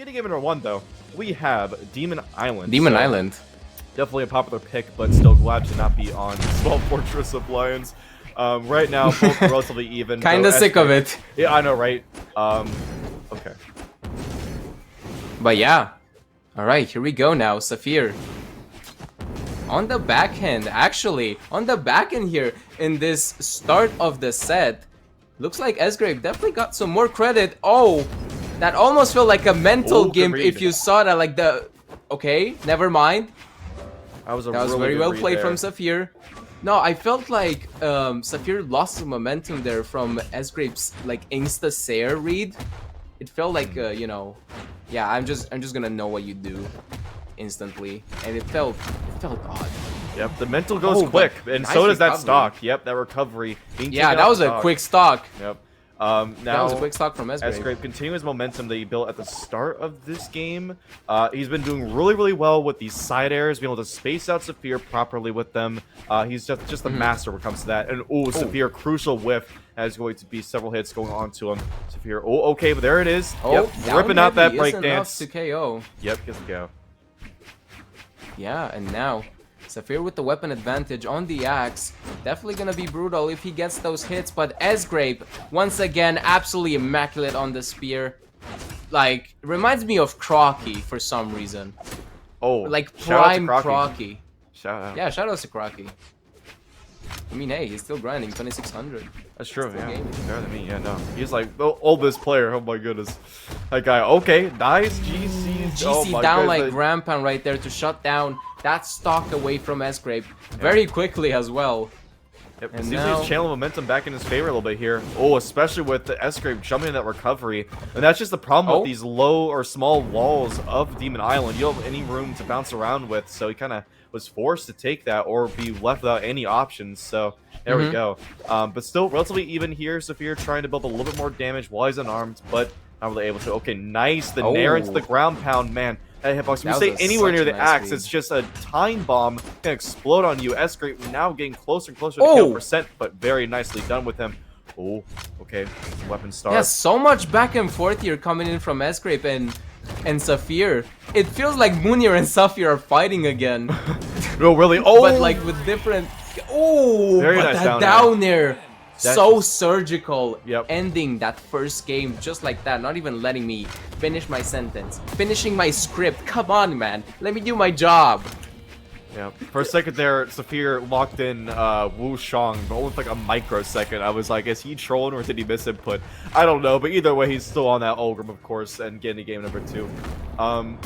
getting game number 1 though, we have Demon Island. Demon Island. Definitely a popular pick, but still glad to not be on Small Fortress of Lions. Right now, both relatively even. Kinda sick of it. Yeah, I know, right? Okay. But yeah. Alright, here we go now. Saphir. On the backhand, actually. On the backhand here, in this start of the set, looks like Sgrape definitely got some more credit. Oh, that almost felt like a mental gimp if you saw that. Like the... Okay, never mind. That was very well played from Saphir. No, I felt like Saphir lost some momentum there from Sgrape's like insta-sair read. It felt like you know, yeah, I'm just gonna know what you do instantly, and it felt odd. Yep, the mental goes quick, and nice so does that stock. Yep, that recovery. Yeah, that was a quick stock. Yep. Now that was a quick stock from Sgrape. Sgrape continues momentum that he built at the start of this game. He's been doing really well with these side airs, being able to space out Saphir properly with them. He's just a master when it comes to that. And Saphir, crucial whiff, has going to be several hits going on to him. Saphir, okay, but there it is. Yep, ripping out that breakdance to KO. Yep, gets the KO. Yeah, and now Saphir with the weapon advantage on the axe. Definitely gonna be brutal if he gets those hits, but Sgrape, once again, absolutely immaculate on the spear. Like, reminds me of Crocky for some reason. Oh, like prime Crocky. Shout out. Yeah, shout out to Crocky. I mean, hey, he's still grinding 2600. That's true, yeah. Better than me, yeah, no. He's like the oldest player, oh my goodness. That guy, okay, nice, GC down like Grandpan right there to shut down that stock away from Sgrape very quickly as well. Yep, and seems like he's channeling momentum back in his favor a little bit here. Oh, especially with the Sgrape jumping in that recovery. And that's just the problem with these low or small walls of Demon Island. You don't have any room to bounce around with, so he kind of was forced to take that or be left without any options. So there we go. But still relatively even here. Saphir trying to build a little bit more damage while he's unarmed, but not really able to. Okay, nice. The nair into the ground pound, man. That hitbox, if you stay anywhere near the axe, it's just a time bomb can explode on you. Sgrape now getting closer and closer to kill percent, but very nicely done with him. Oh, okay. Weapon start. Yeah, so much back and forth here coming in from Sgrape and Saphir. It feels like Munir and Saphir are fighting again. No, really? Oh! But like with different... Oh! Very but nice that down there. So surgical, Yep. ending that first game just like that, not even letting me finish my sentence, finishing my script. Come on, man, let me do my job. Yeah, for a second there, Saphir locked in Wu Shang, but only for like a microsecond. I was like, is he trolling or did he miss input? I don't know, but either way, he's still on that Ulgrim, of course, and getting game number 2.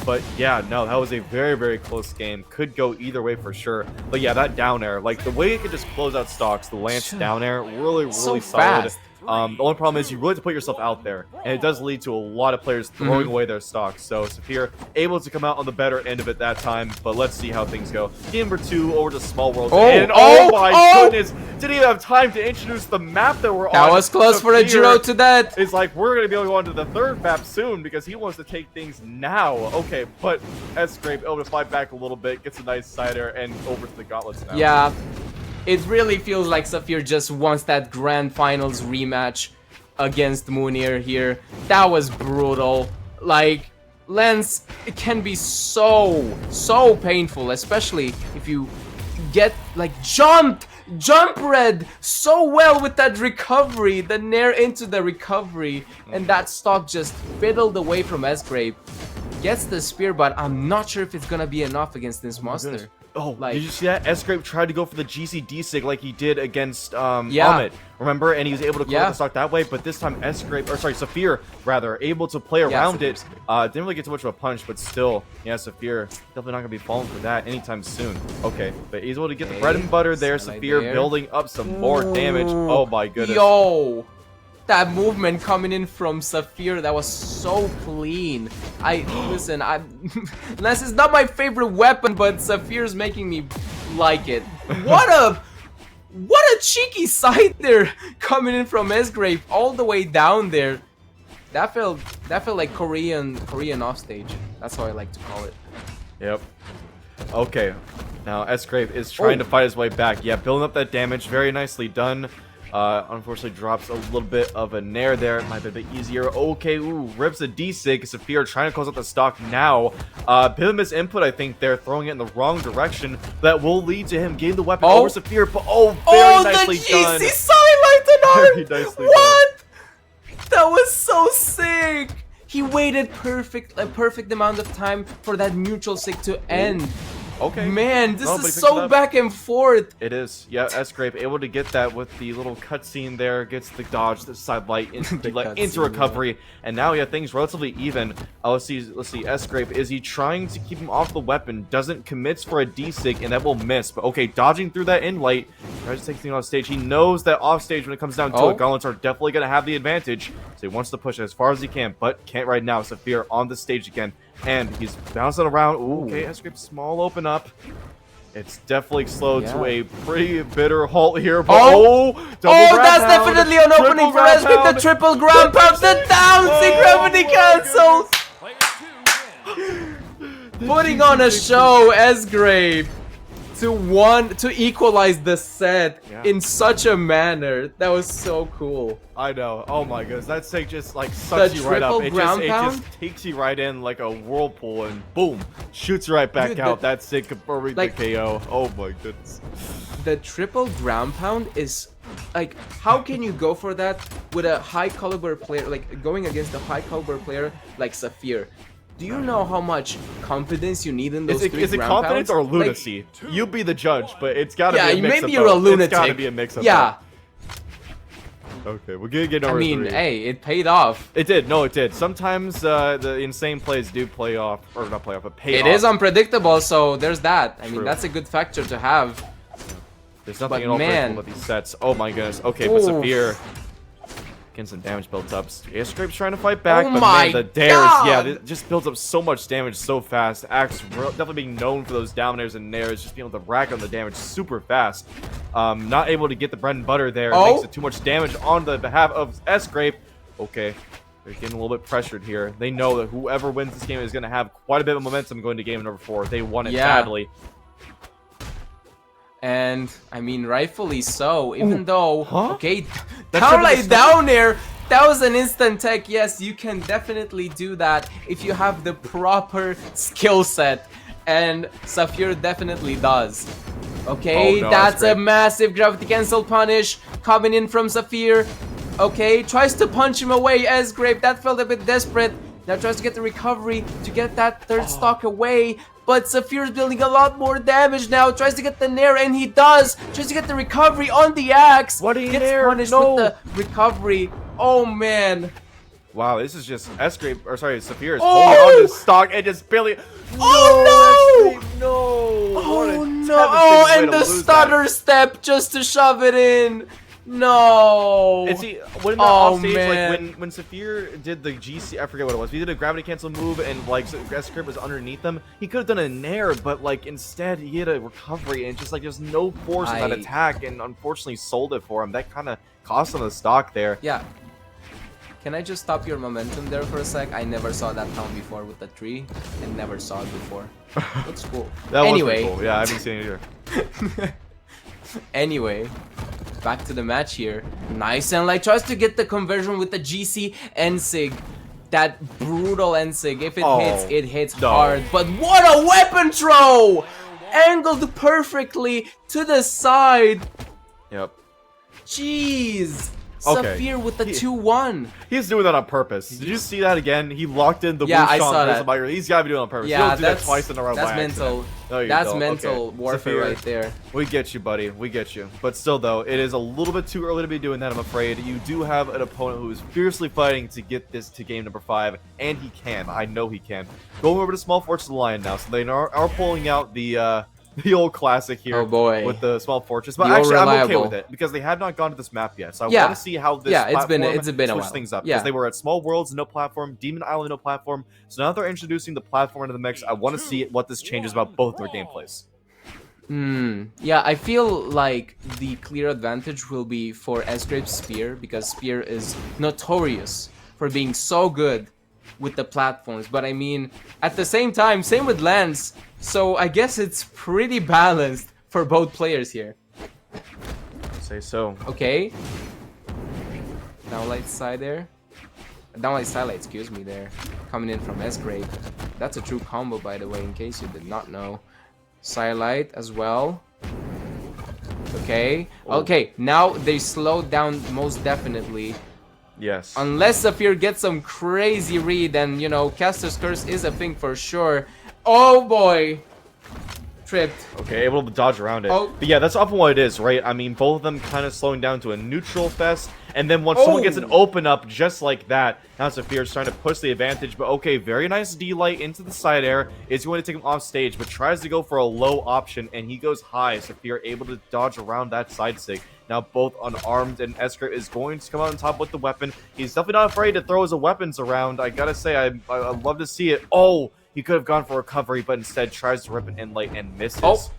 But yeah, no, that was a very close game. Could go either way for sure. But yeah, that down air, like the way it could just close out stocks, the Lance down air, really solid. Fast. The only problem is you really have to put yourself out there, and it does lead to a lot of players throwing away their stocks. So Saphir able to come out on the better end of it that time, but let's see how things go. Game number 2 over to Small World. And oh my goodness, didn't even have time to introduce the map that we're on. That was close for a Jiro to that. It's like we're gonna be able to go on to the 3rd map soon because he wants to take things now. Okay, but Sgrape able to fight back a little bit, gets a nice side air, and over to the gauntlets now. Yeah. It really feels like Saphir just wants that grand finals rematch against Munir here. That was brutal. Like, Lance, it can be so painful, especially if you get, like, jump red so well with that recovery, the nair into the recovery, and that stock just fiddled away from Sgrape. Gets the spear, but I'm not sure if it's gonna be enough against this monster. Oh, like, did you see that? Sgrape tried to go for the GC D-Sig like he did against Amit, remember? And he was able to clear the stock that way, but this time Saphir, rather, able to play around it. Didn't really get too much of a punch, but still, yeah, Saphir definitely not going to be falling for that anytime soon. Okay, but he's able to get the bread and butter there. Saphir building up some more damage. Oh my goodness. Yo! That movement coming in from Saphir, that was so clean. Listen, Lance is not my favorite weapon, but Saphir's making me like it. What a cheeky side there coming in from Sgrape all the way down there. That felt like Korean offstage. That's how I like to call it. Yep. Okay. Now Sgrape is trying to fight his way back. Yeah, building up that damage, very nicely done. Unfortunately drops a little bit of a nair there. It might be a bit easier. Okay, ooh, rips a D-Sig. Saphir trying to close out the stock now. Bit of misinput, I think. They're throwing it in the wrong direction. That will lead to him getting the weapon over Saphir. But very nicely done. the GC silent and Very nicely what? That was so sick. He waited a perfect amount of time for that neutral sig to end. Okay. Man, this is so back and forth. It is. Yeah, Sgrape able to get that with the little cutscene there. Gets the dodge, the side light into recovery, and now yeah, things relatively even. Let's see. Sgrape, is he trying to keep him off the weapon? Doesn't commits for a D-Sig, and that will miss. But okay, dodging through that in light. Tries to take things off stage. He knows that off stage when it comes down to it, gauntlets are definitely going to have the advantage. So he wants to push it as far as he can, but can't right now. Saphir on the stage again. And he's bouncing around. Ooh, okay, Sgrape small open up. It's definitely slowed to a pretty bitter halt here. But that's definitely an opening for Sgrape. The triple ground pound, the down, gravity cancels. Putting on a show, Sgrape. To equalize the set in such a manner. That was so cool. I know. Oh my goodness. That sig just like sucks you right up. It just takes you right in like a whirlpool and boom, shoots you right back out. That sig confirming the KO. Oh my goodness. The triple ground pound is like, how can you go for that with a high caliber player, like going against a high caliber player like Saphir? Do you know how much confidence you need in those three ground pounds? Is it confidence or lunacy? Like, you be the judge, but it's gotta be a mix maybe you're a lunatic. It's gotta be a mix of both. Okay, we're gonna get number 3. Hey, it paid off. It did. No, it did. Sometimes the insane plays do play off, or not play off, but pay off. It is unpredictable, so there's that. I mean, that's a good factor to have. There's nothing at all predictable with these sets. Oh my goodness. Okay, but Saphir getting some damage built up. Sgrape's trying to fight back, but man, the dares, it just builds up so much damage so fast. Axe definitely being known for those dominators and nairs, just being able to rack on the damage super fast. Not able to get the bread and butter there. Makes it too much damage on the behalf of Sgrape. Okay, they're getting a little bit pressured here. They know that whoever wins this game is going to have quite a bit of momentum going to game number 4. They won it badly. And, I mean, rightfully so, even though, okay, down down air, that was an instant tech. Yes, you can definitely do that if you have the proper skill set, and Saphir definitely does. Okay, that's a massive gravity cancel punish coming in from Saphir. Okay, tries to punch him away. Sgrape, that felt a bit desperate. Now tries to get the recovery to get that third stock away. But Saphir's building a lot more damage now. Tries to get the nair, and he does. Tries to get the recovery on the axe. Gets punished with the recovery. Oh, man. Wow, this is just Sgrape, or sorry, Saphir is holding on to the stock and just barely. Oh, no! Oh, no! And the stutter step just to shove it in. No. And see, when off stage, like when Saphir did the GC, I forget what it was. He did a gravity cancel move, and like Sgrape was underneath them. He could have done a nair, but like instead he had a recovery, and just like there's no force in that attack, and unfortunately sold it for him. That kind of cost him the stock there. Yeah. Can I just stop your momentum there for a sec? I never saw that pound before with the tree, and never saw it before. That's cool. That was cool. Yeah, I haven't seen it either. Anyway, back to the match here. Nice, and like tries to get the conversion with the GC N-Sig. That brutal N-Sig. If it hits hard. But what a weapon throw! Angled perfectly to the side. Yep. Jeez. Saphir with the 2-1. He's doing that on purpose. Did you see that again? He locked in the I saw that. He's got to be doing it on purpose. Yeah, He'll do that twice in a row. That's mental. That's mental warfare right there. We get you, buddy. We get you. But still, though, it is a little bit too early to be doing that, I'm afraid. You do have an opponent who is fiercely fighting to get this to game number 5, and he can. I know he can. Going over to Small Fortress Lion now, so they are pulling out the old classic here with the Small Fortress. But actually, I'm okay with it because they have not gone to this map yet. So I want to see how this it's been a while. Things up. Because they were at Small Worlds, no platform, Demon Island, no platform. So now they're introducing the platform into the mix. I want to see what this changes about both their gameplays. Yeah, I feel like the clear advantage will be for Sgrape's Spear, because Spear is notorious for being so good with the platforms. But I mean, at the same time, same with Lance. So I guess it's pretty balanced for both players here. Say so. Okay. Downlight side there. Downlight sidelight, excuse me, there. Coming in from Sgrape. That's a true combo, by the way, in case you did not know. Sidelight as well. Okay. Okay, now they slowed down most definitely. Yes. Unless Saphir gets some crazy read, and, you know, Caster's Curse is a thing for sure. Oh, boy. Tripped. Okay, able to dodge around it. Oh. But yeah, that's often what it is, right? I mean, both of them kind of slowing down to a neutral fest, and then once someone gets an open up just like that, now Saphir's trying to push the advantage, but okay, very nice D-Light into the side air. Is going to take him off stage, but tries to go for a low option, and he goes high. Saphir able to dodge around that side sig. Now both unarmed, and Sgrape is going to come out on top with the weapon. He's definitely not afraid to throw his weapons around. I gotta say, I love to see it. Oh! He could have gone for recovery, but instead tries to rip an inlight and misses.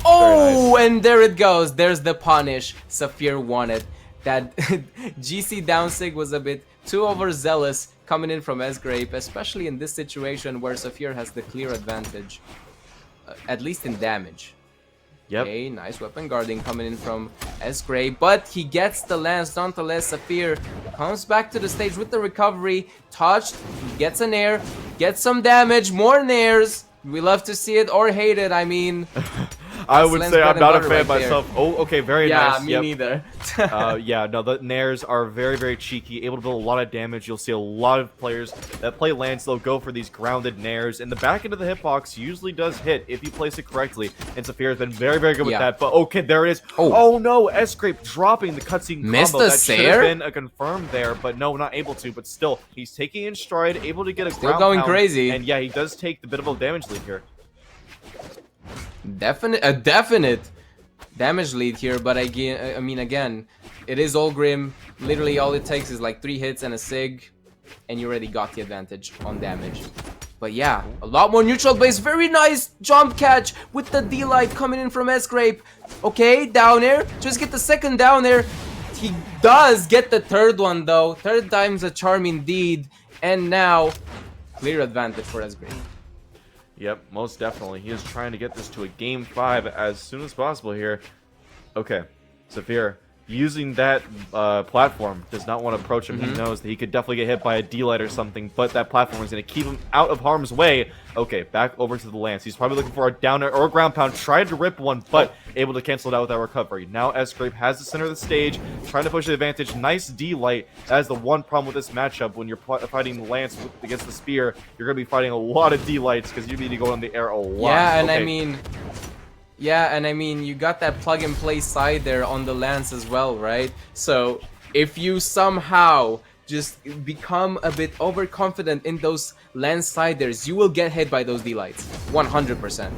Oh, nice. And there it goes. There's the punish. Saphir won it. That GC down sig was a bit too overzealous coming in from Sgrape, especially in this situation where Saphir has the clear advantage, at least in damage. Yep. Okay, nice weapon guarding coming in from Sgrape, but he gets the lance nonetheless. Saphir comes back to the stage with the recovery, touched, gets an air, gets some damage, more nairs. We love to see it or hate it, I mean. I would say I'm not a fan myself. Oh, okay, very nice. Yeah, me neither. Yeah, no, the nairs are very, very cheeky, able to build a lot of damage. You'll see a lot of players that play Lance, they'll go for these grounded nairs, and the back end of the hitbox usually does hit if you place it correctly, and Saphir has been very, very good with that. But okay, there it is. Oh no, Sgrape dropping the cutscene combo. That should have been a confirm there, but no, not able to. But still, he's taking in stride, able to get a still going pound, crazy. and yeah, he does take the bit of a damage lead here. A definite damage lead here, but again, I mean, again, it is all Grim. Literally, all it takes is like 3 hits and a sig, and you already got the advantage on damage. But yeah, a lot more neutral base. Very nice jump catch with the D-Light coming in from Sgrape. Okay, down air. Just get the second down air. He does get the third one though. Third time's a charm indeed. And now, clear advantage for Sgrape. Yep, most definitely. He is trying to get this to a game 5 as soon as possible here. Okay, Saphir, using that platform, does not want to approach him. He knows that he could definitely get hit by a D-Light or something, but that platform is going to keep him out of harm's way. Okay, back over to the Lance. He's probably looking for a downer or a ground pound. Tried to rip one, but able to cancel it out with that recovery. Now Sgrape has the center of the stage, trying to push the advantage. Nice D-Light. That is the one problem with this matchup. When you're fighting Lance against the Spear, you're going to be fighting a lot of D-Lights because you need to go in the air a lot. Yeah, and I mean, you got that plug and play side there on the Lance as well, right? So if you somehow just become a bit overconfident in those Lance siders, you will get hit by those D-Lights. 100%.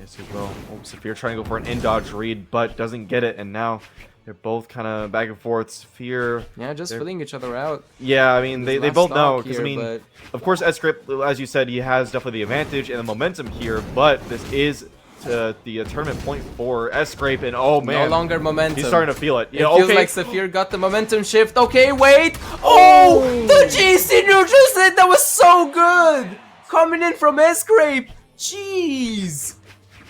Yes, you will. Oh, Saphir trying to go for an in-dodge read, but doesn't get it, and now they're both kind of back and forth. Saphir... Yeah, just filling each other out. Yeah, I mean, they both know, because, I mean, but... of course, Sgrape, as you said, he has definitely the advantage and the momentum here, but this is... the tournament point for Sgrape, and oh man, no longer momentum. He's starting to feel it. Yeah, it feels like Saphir got the momentum shift. Okay, wait. Oh, the GC neutral set, that was so good. Coming in from Sgrape. Jeez.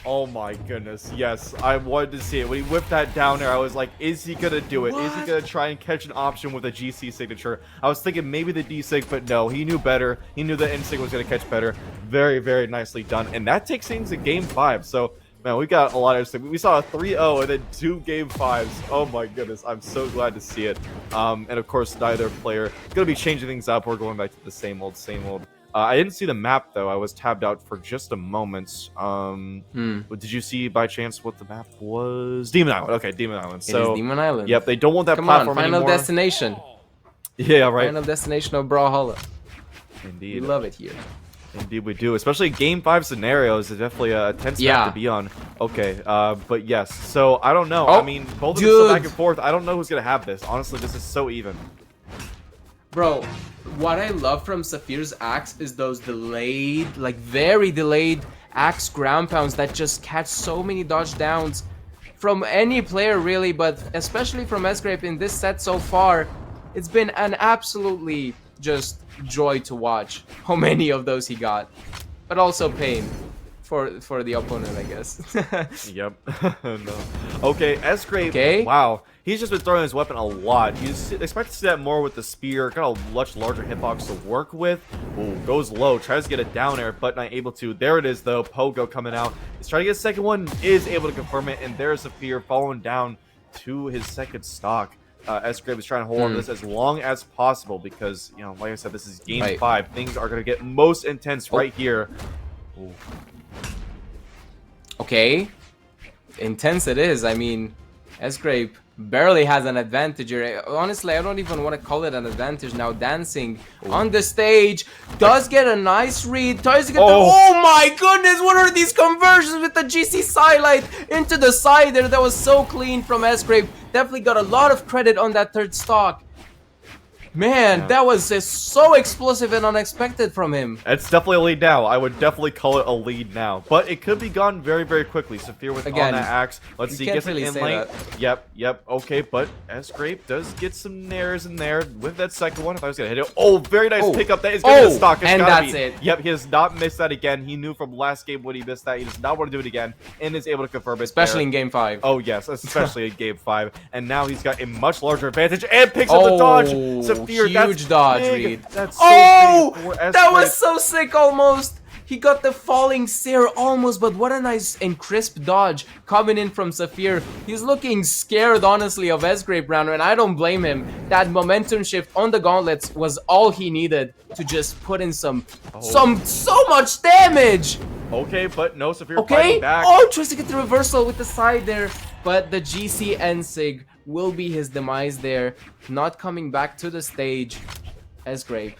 Oh my goodness, yes, I wanted to see it. When he whipped that down there, I was like, is he gonna do it? What? Is he gonna try and catch an option with a GC signature? I was thinking maybe the D-Sig, but no, he knew better. He knew the N-Sig was gonna catch better. Very, very nicely done. And that takes things to game 5. So, man, we got a lot of... We saw a 3-0 and then 2 game 5s. Oh my goodness, I'm so glad to see it. And of course, neither player is gonna be changing things up. We're going back to the same old, same old. I didn't see the map, though. I was tabbed out for just a moment. Did you see, by chance, what the map was? Demon Island. Okay, Demon Island. So, it is Demon Island. Yep, they don't want that platform Final anymore. Destination. Yeah, right. Final destination of Brawlhalla. Indeed. We love it here. Indeed, we do. Especially Game 5 scenarios is definitely a tense map to be on. Okay, but yes. So, I don't know. I mean, both of them go back and forth. I don't know who's going to have this. Honestly, this is so even. Bro, what I love from Saphir's axe is those delayed, like very delayed axe ground pounds that just catch so many dodge downs from any player really, but especially from Sgrape in this set so far. It's been an absolutely just joy to watch how many of those he got, but also pain for the opponent, I guess. Yep. No. Okay, Sgrape. Okay. Wow. He's just been throwing his weapon a lot. You expect to see that more with the spear. Got a much larger hitbox to work with. Ooh, goes low. Tries to get it down air, but not able to. There it is, though. Pogo coming out. He's trying to get a second one. Is able to confirm it. And there's Saphir falling down to his second stock. Sgrape is trying to hold on to this as long as possible because, you know, like I said, this is game 5. Things are going to get most intense right here. Ooh. Okay. Intense it is. I mean, Sgrape barely has an advantage here. Honestly, I don't even want to call it an advantage now. Dancing on the stage. Does get a nice read. Tries to get the... Oh my goodness! What are these conversions with the GC sidelight into the side there? That was so clean from Sgrape. Definitely got a lot of credit on that third stock. Man, that was so explosive and unexpected from him. It's definitely a lead now. I would definitely call it a lead now. But it could be gone very, very quickly. Saphir with on that axe. Let's see, gets really it in lane. Yep. Okay, but Sgrape does get some nairs in there with that second one. If I was going to hit it. Oh, very nice pickup. That is going to be a stock. And that's it. Yep, he has not missed that again. He knew from last game when he missed that. He does not want to do it again and is able to confirm it. Especially in game 5. Oh, yes, especially in game 5. And now he's got a much larger advantage and picks up the dodge. Saphir, huge dodge read. That's so big for Sgrape. That was so sick almost. He got the falling sear almost, but what a nice and crisp dodge coming in from Saphir. He's looking scared, honestly, of Sgrape right now, and I don't blame him. That momentum shift on the gauntlets was all he needed to just put in so much damage. Okay, but no, Saphir fighting back. Oh, tries to get the reversal with the side there, but the GC Sig will be his demise there. Not coming back to the stage. Sgrape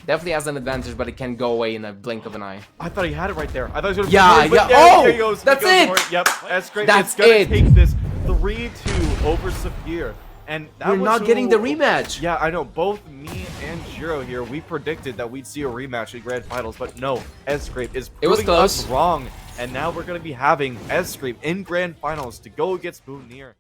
definitely has an advantage, but it can go away in a blink of an eye. I thought he had it right there. I thought he was going to here he goes. That's it. Yep, Sgrape is going to take this 3-2 over Saphir. And we're not getting the rematch. Yeah, I know. Both me and Jiro here, we predicted that we'd see a rematch in Grand Finals, but no, Sgrape is proving us wrong. And now we're going to be having Sgrape in Grand Finals to go against Boonier.